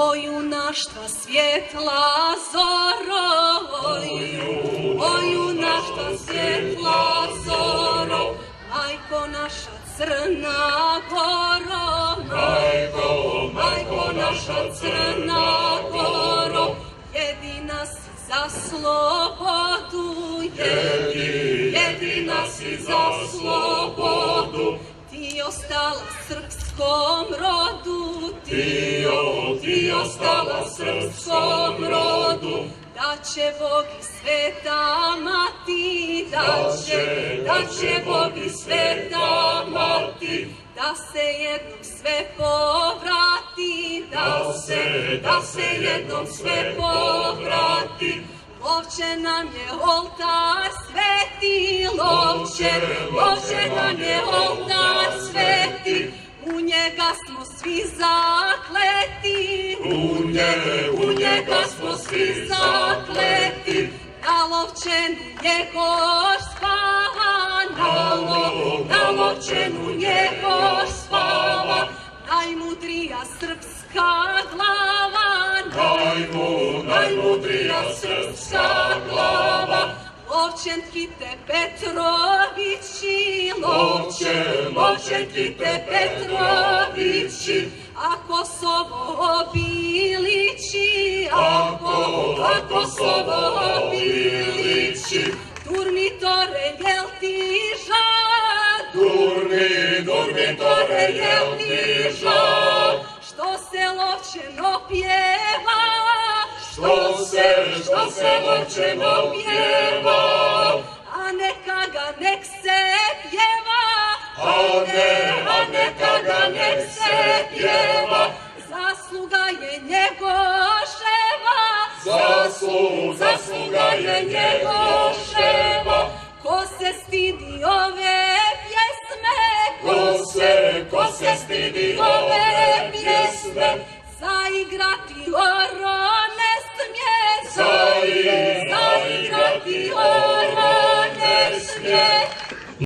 O junaštva svjetla zoro, o junaštva svjetla zoro, majko naša Crna Goro, majko naša Crna Goro, jedina si za slobodu, jedina si za slobodu, ti ostala srpskom rodu, ti ostala srpskom rodu, da će Bog i sveta mati, da će Bog i sveta mati, da se jednom sve povrati, da se jednom sve povrati. Lovče nam je oltar sveti, lovče nam je oltar sveti, u njega smo svi zakleti, u njega smo svi zakleti, na lovčenu njegoš spava, na lovčenu njegoš spava, najmudrija srpska glava, najmudrija srpska glava, Lovčen Kite Petrovići, Lovčen Kite Petrovići, a Kosovo obilići, a Kosovo obilići, Durmitore, jel ti žal? Durmitore, jel ti žal? Što se Lovčeno pjeva? Što se Lovčeno pjeva? A neka ga nek se pjeva, a neka ga nek se pjeva, zasluga je njegoševa, zasluga je njegoševa, ko se stidi ove pjesme, ko se stidi ove pjesme, zaigrati o